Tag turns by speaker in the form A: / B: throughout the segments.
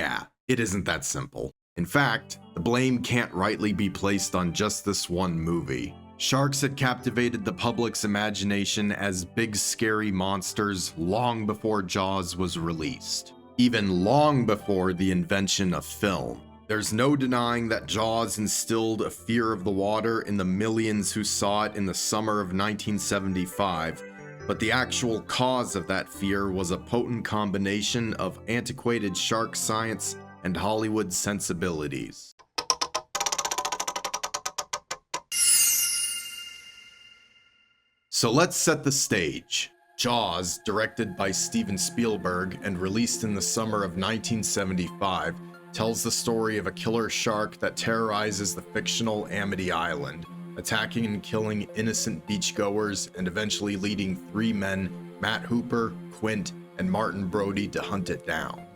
A: Yeah, it isn't that simple. In fact, the blame can't rightly be placed on just this one movie. Sharks had captivated the public's imagination as big scary monsters long before Jaws was released, even long before the invention of film. There's no denying that Jaws instilled a fear of the water in the millions who saw it in the summer of 1975, but the actual cause of that fear was a potent combination of antiquated shark science and Hollywood sensibilities. So let's set the stage. Jaws, directed by Steven Spielberg and released in the summer of 1975, tells the story of a killer shark that terrorizes the fictional Amity Island, attacking and killing innocent beachgoers and eventually leading three men, Matt Hooper, Quint, and Martin Brody, to hunt it down.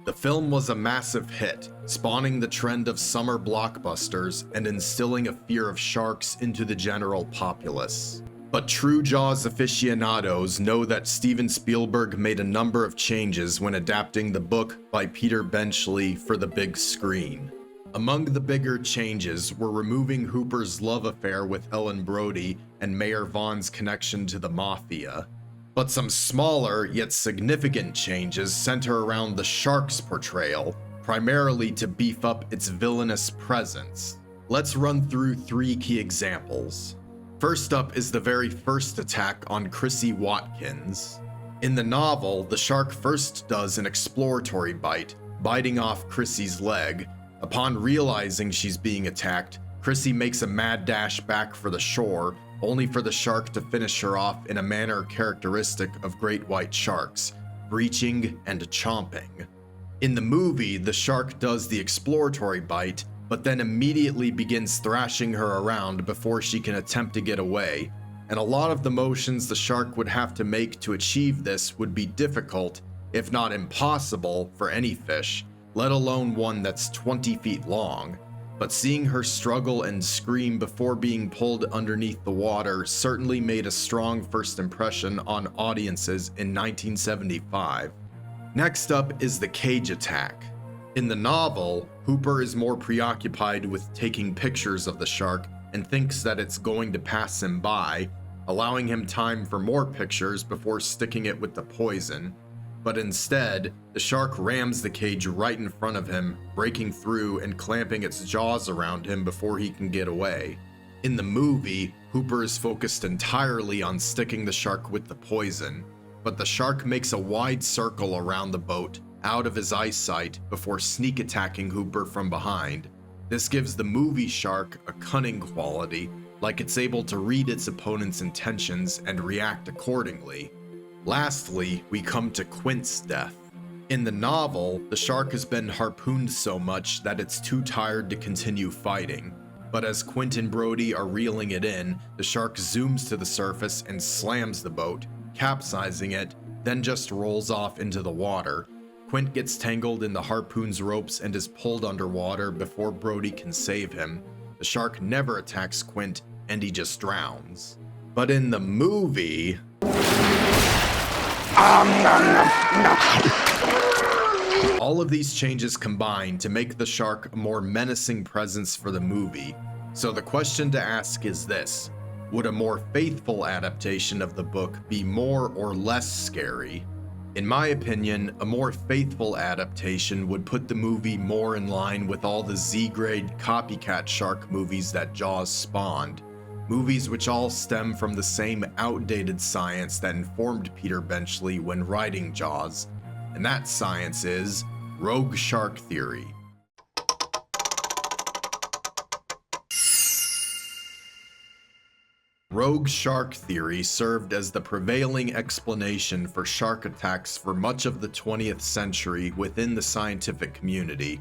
A: The film was a massive hit, spawning the trend of summer blockbusters and instilling a fear of sharks into the general populace. But true Jaws aficionados know that Steven Spielberg made a number of changes when adapting the book by Peter Benchley for the big screen. Among the bigger changes were removing Hooper's love affair with Ellen Brody and Mayor Vaughn's connection to the Mafia. But some smaller yet significant changes center around the shark's portrayal, primarily to beef up its villainous presence. Let's run through three key examples. First up is the very first attack on Chrissy Watkins. In the novel, the shark first does an exploratory bite, biting off Chrissy's leg. Upon realizing she's being attacked, Chrissy makes a mad dash back for the shore, only for the shark to finish her off in a manner characteristic of great white sharks, breaching and chomping. In the movie, the shark does the exploratory bite, but then immediately begins thrashing her around before she can attempt to get away, and a lot of the motions the shark would have to make to achieve this would be difficult, if not impossible, for any fish, let alone one that's 20 feet long. But seeing her struggle and scream before being pulled underneath the water certainly made a strong first impression on audiences in 1975. Next up is the cage attack. In the novel, Hooper is more preoccupied with taking pictures of the shark and thinks that it's going to pass him by, allowing him time for more pictures before sticking it with the poison. But instead, the shark rams the cage right in front of him, breaking through and clamping its jaws around him before he can get away. In the movie, Hooper is focused entirely on sticking the shark with the poison, but the shark makes a wide circle around the boat, out of his eyesight, before sneak attacking Hooper from behind. This gives the movie shark a cunning quality, like it's able to read its opponent's intentions and react accordingly. Lastly, we come to Quint's death. In the novel, the shark has been harpooned so much that it's too tired to continue fighting. But as Quint and Brody are reeling it in, the shark zooms to the surface and slams the boat, capsizing it, then just rolls off into the water. Quint gets tangled in the harpoon's ropes and is pulled underwater before Brody can save him. The shark never attacks Quint, and he just drowns. But in the movie... all of these changes combine to make the shark a more menacing presence for the movie. So the question to ask is this: would a more faithful adaptation of the book be more or less scary? In my opinion, a more faithful adaptation would put the movie more in line with all the Z-grade copycat shark movies that Jaws spawned. Movies which all stem from the same outdated science that informed Peter Benchley when writing Jaws, and that science is rogue shark theory. Rogue shark theory served as the prevailing explanation for shark attacks for much of the 20th century within the scientific community.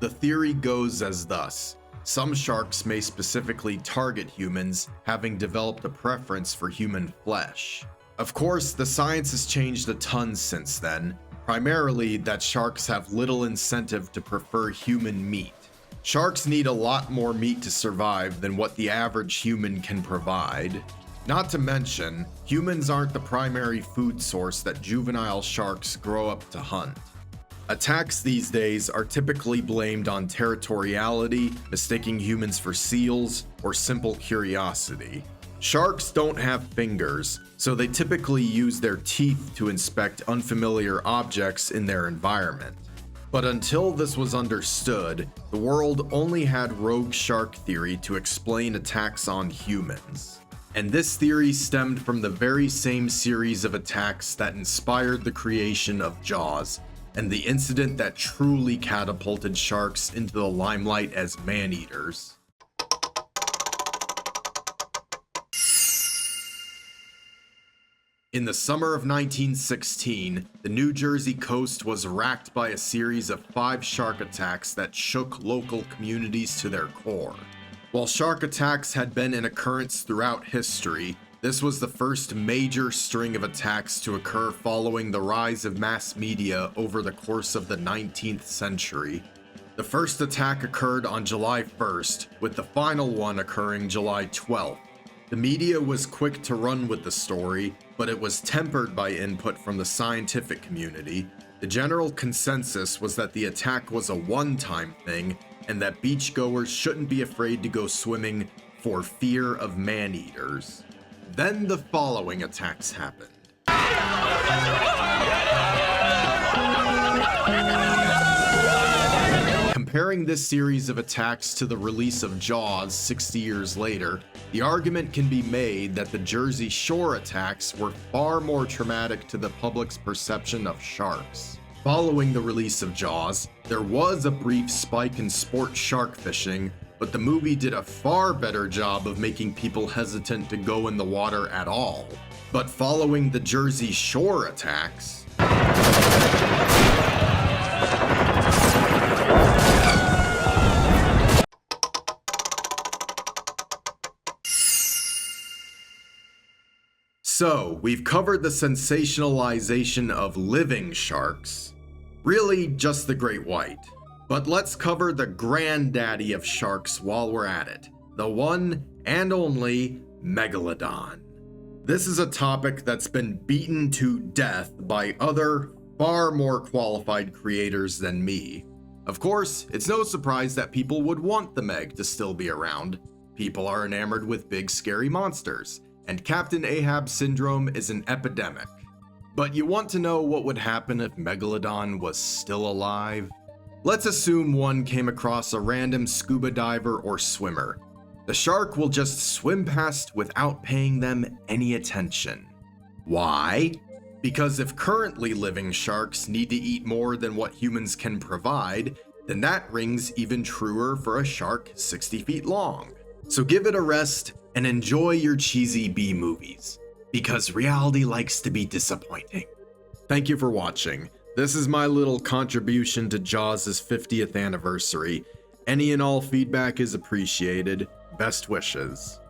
A: The theory goes as thus: some sharks may specifically target humans, having developed a preference for human flesh. Of course, the science has changed a ton since then, primarily that sharks have little incentive to prefer human meat. Sharks need a lot more meat to survive than what the average human can provide. Not to mention, humans aren't the primary food source that juvenile sharks grow up to hunt. Attacks these days are typically blamed on territoriality, mistaking humans for seals, or simple curiosity. Sharks don't have fingers, so they typically use their teeth to inspect unfamiliar objects in their environment. But until this was understood, the world only had rogue shark theory to explain attacks on humans. And this theory stemmed from the very same series of attacks that inspired the creation of Jaws, and the incident that truly catapulted sharks into the limelight as man-eaters. In the summer of 1916, the New Jersey coast was racked by a series of 5 shark attacks that shook local communities to their core. While shark attacks had been an occurrence throughout history, this was the first major string of attacks to occur following the rise of mass media over the course of the 19th century. The first attack occurred on July 1st, with the final one occurring July 12th. The media was quick to run with the story, but it was tempered by input from the scientific community. The general consensus was that the attack was a one-time thing, and that beachgoers shouldn't be afraid to go swimming for fear of man-eaters. Then the following attacks happened. Comparing this series of attacks to the release of Jaws 60 years later, the argument can be made that the Jersey Shore attacks were far more traumatic to the public's perception of sharks. Following the release of Jaws, there was a brief spike in sport shark fishing, but the movie did a far better job of making people hesitant to go in the water at all. But following the Jersey Shore attacks, so we've covered the sensationalization of living sharks, really just the great white. But let's cover the granddaddy of sharks while we're at it, the one and only Megalodon. This is a topic that's been beaten to death by other, far more qualified creators than me. Of course, it's no surprise that people would want the Meg to still be around. People are enamored with big scary monsters, and Captain Ahab syndrome is an epidemic. But you want to know what would happen if Megalodon was still alive? Let's assume one came across a random scuba diver or swimmer. The shark will just swim past without paying them any attention. Why? Because if currently living sharks need to eat more than what humans can provide, then that rings even truer for a shark 60 feet long. So give it a rest and enjoy your cheesy B movies, because reality likes to be disappointing. Thank you for watching. This is my little contribution to Jaws' 50th anniversary. Any and all feedback is appreciated. Best wishes.